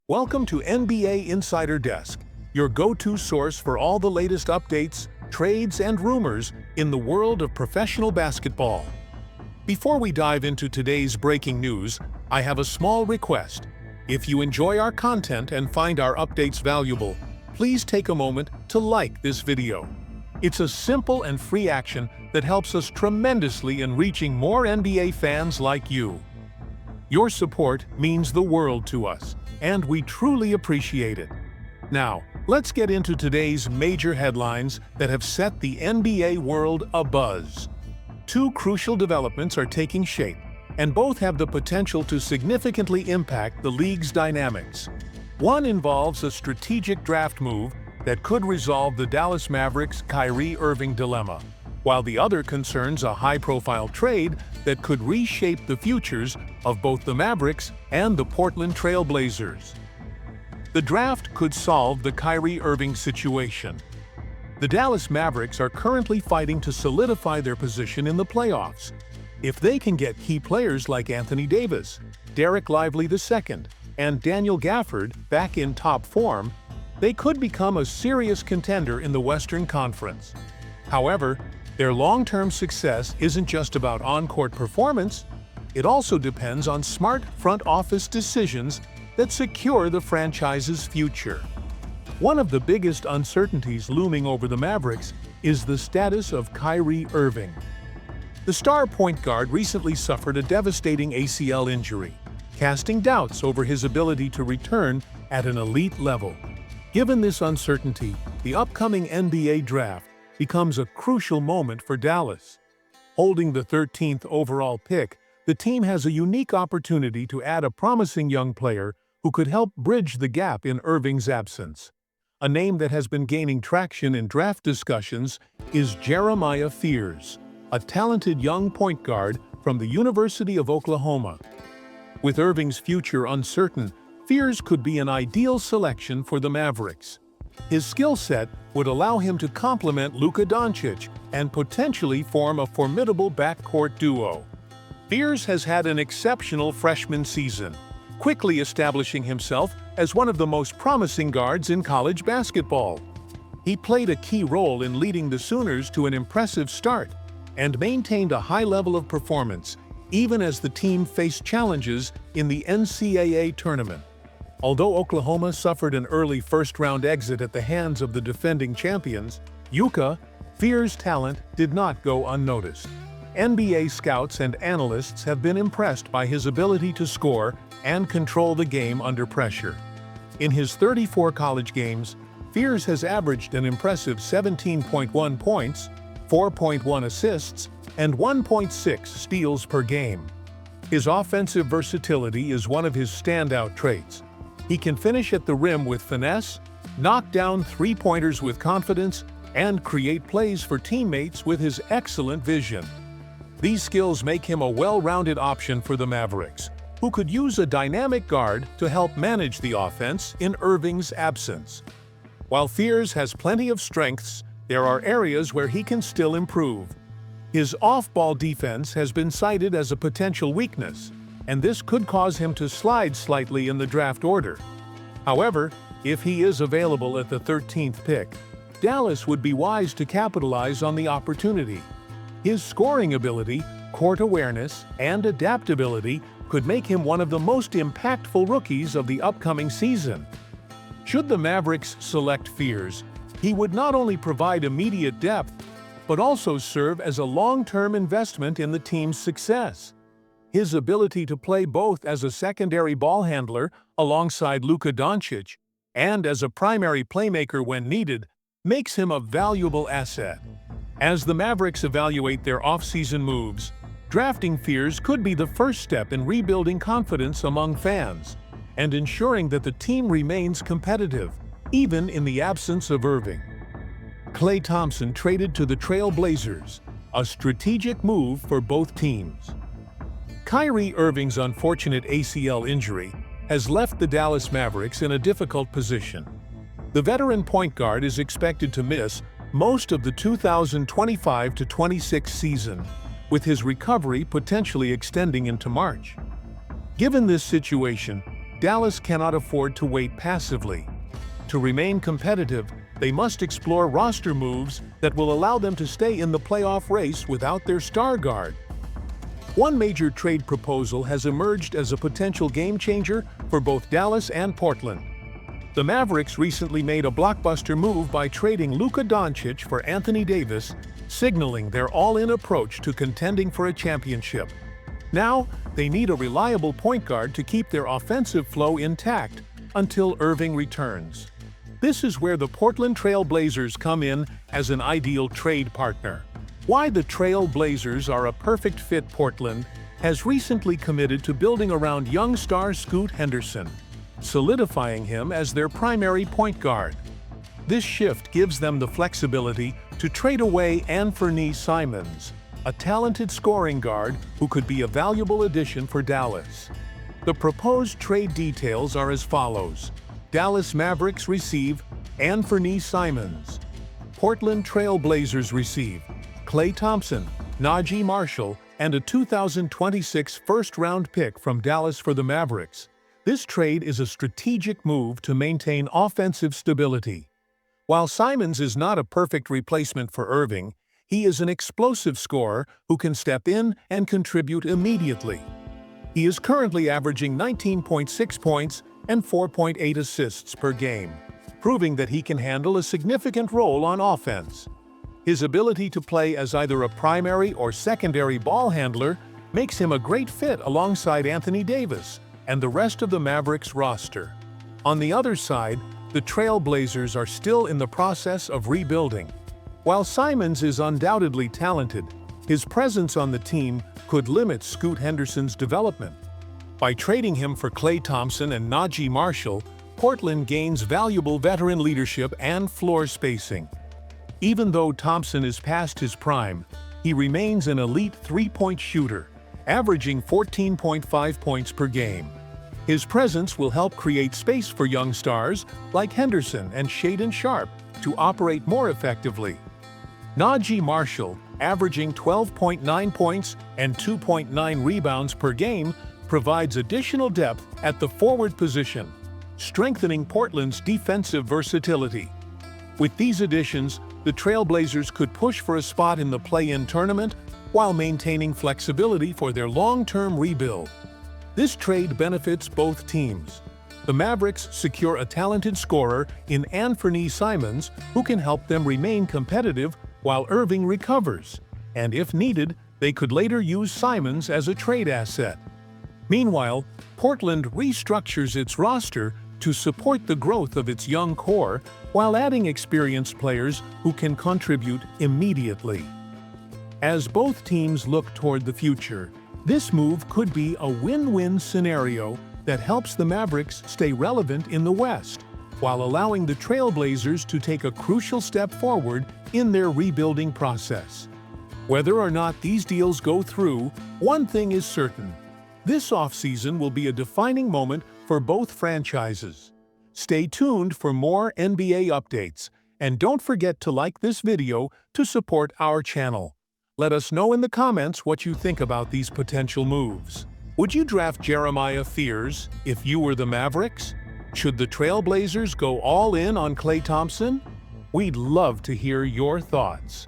Welcome to NBA Insider Desk, your go-to source for all the latest updates, trades, and rumors in the world of professional basketball. Before we dive into today's breaking news, I have a small request. If you enjoy our content and find our updates valuable, please take a moment to like this video. It's a simple and free action that helps us tremendously in reaching more NBA fans like you. Your support means the world to us, and we truly appreciate it. Now, let's get into today's major headlines that have set the NBA world abuzz. Two crucial developments are taking shape, and both have the potential to significantly impact the league's dynamics. One involves a strategic draft move that could resolve the Dallas Mavericks' Kyrie Irving dilemma, while the other concerns a high-profile trade that could reshape the futures of both the Mavericks and the Portland Trail Blazers. The draft could solve the Kyrie Irving situation. The Dallas Mavericks are currently fighting to solidify their position in the playoffs. If they can get key players like Anthony Davis, Derek Lively II, and Daniel Gafford back in top form, they could become a serious contender in the Western Conference. However, their long-term success isn't just about on-court performance, it also depends on smart front office decisions that secure the franchise's future. One of the biggest uncertainties looming over the Mavericks is the status of Kyrie Irving. The star point guard recently suffered a devastating ACL injury, casting doubts over his ability to return at an elite level. Given this uncertainty, the upcoming NBA draft becomes a crucial moment for Dallas. Holding the 13th overall pick, the team has a unique opportunity to add a promising young player who could help bridge the gap in Irving's absence. A name that has been gaining traction in draft discussions is Jeremiah Fears, a talented young point guard from the University of Oklahoma. With Irving's future uncertain, Fears could be an ideal selection for the Mavericks. His skill set would allow him to complement Luka Doncic and potentially form a formidable backcourt duo. Fears has had an exceptional freshman season, quickly establishing himself as one of the most promising guards in college basketball. He played a key role in leading the Sooners to an impressive start and maintained a high level of performance, even as the team faced challenges in the NCAA tournament. Although Oklahoma suffered an early first-round exit at the hands of the defending champions, UCA, Fears' talent did not go unnoticed. NBA scouts and analysts have been impressed by his ability to score and control the game under pressure. In his 34 college games, Fears has averaged an impressive 17.1 points, 4.1 assists, and 1.6 steals per game. His offensive versatility is one of his standout traits. He can finish at the rim with finesse, knock down three-pointers with confidence, and create plays for teammates with his excellent vision. These skills make him a well-rounded option for the Mavericks, who could use a dynamic guard to help manage the offense in Irving's absence. While Fears has plenty of strengths, there are areas where he can still improve. His off-ball defense has been cited as a potential weakness, and this could cause him to slide slightly in the draft order. However, if he is available at the 13th pick, Dallas would be wise to capitalize on the opportunity. His scoring ability, court awareness, and adaptability could make him one of the most impactful rookies of the upcoming season. Should the Mavericks select Fears, he would not only provide immediate depth, but also serve as a long-term investment in the team's success. His ability to play both as a secondary ball handler alongside Luka Doncic and as a primary playmaker when needed makes him a valuable asset. As the Mavericks evaluate their offseason moves, drafting Fears could be the first step in rebuilding confidence among fans and ensuring that the team remains competitive, even in the absence of Irving. Klay Thompson traded to the Trail Blazers, a strategic move for both teams. Kyrie Irving's unfortunate ACL injury has left the Dallas Mavericks in a difficult position. The veteran point guard is expected to miss most of the 2025-26 season, with his recovery potentially extending into March. Given this situation, Dallas cannot afford to wait passively. To remain competitive, they must explore roster moves that will allow them to stay in the playoff race without their star guard. One major trade proposal has emerged as a potential game-changer for both Dallas and Portland. The Mavericks recently made a blockbuster move by trading Luka Doncic for Anthony Davis, signaling their all-in approach to contending for a championship. Now, they need a reliable point guard to keep their offensive flow intact until Irving returns. This is where the Portland Trail Blazers come in as an ideal trade partner. Why the Trail Blazers are a perfect fit. Portland has recently committed to building around young star Scoot Henderson, solidifying him as their primary point guard. This shift gives them the flexibility to trade away Anthony Simons, a talented scoring guard who could be a valuable addition for Dallas. The proposed trade details are as follows. Dallas Mavericks receive Anthony Simons. Portland Trail Blazers receive Klay Thompson, Najee Marshall, and a 2026 first-round pick from Dallas for the Mavericks. This trade is a strategic move to maintain offensive stability. While Simons is not a perfect replacement for Irving, he is an explosive scorer who can step in and contribute immediately. He is currently averaging 19.6 points and 4.8 assists per game, proving that he can handle a significant role on offense. His ability to play as either a primary or secondary ball handler makes him a great fit alongside Anthony Davis and the rest of the Mavericks roster. On the other side, the Trail Blazers are still in the process of rebuilding. While Simons is undoubtedly talented, his presence on the team could limit Scoot Henderson's development. By trading him for Klay Thompson and Najee Marshall, Portland gains valuable veteran leadership and floor spacing. Even though Thompson is past his prime, he remains an elite three-point shooter, averaging 14.5 points per game. His presence will help create space for young stars like Henderson and Shaedon Sharpe to operate more effectively. Najee Marshall, averaging 12.9 points and 2.9 rebounds per game, provides additional depth at the forward position, strengthening Portland's defensive versatility. With these additions, the Trail Blazers could push for a spot in the play-in tournament while maintaining flexibility for their long-term rebuild. This trade benefits both teams. The Mavericks secure a talented scorer in Anthony Simons who can help them remain competitive while Irving recovers, and if needed, they could later use Simons as a trade asset. Meanwhile, Portland restructures its roster to support the growth of its young core while adding experienced players who can contribute immediately. As both teams look toward the future, this move could be a win-win scenario that helps the Mavericks stay relevant in the West, while allowing the Trail Blazers to take a crucial step forward in their rebuilding process. Whether or not these deals go through, one thing is certain. This offseason will be a defining moment for both franchises. Stay tuned for more NBA updates, and don't forget to like this video to support our channel. Let us know in the comments what you think about these potential moves. Would you draft Jeremiah Fears if you were the Mavericks? Should the Trail Blazers go all in on Klay Thompson? We'd love to hear your thoughts.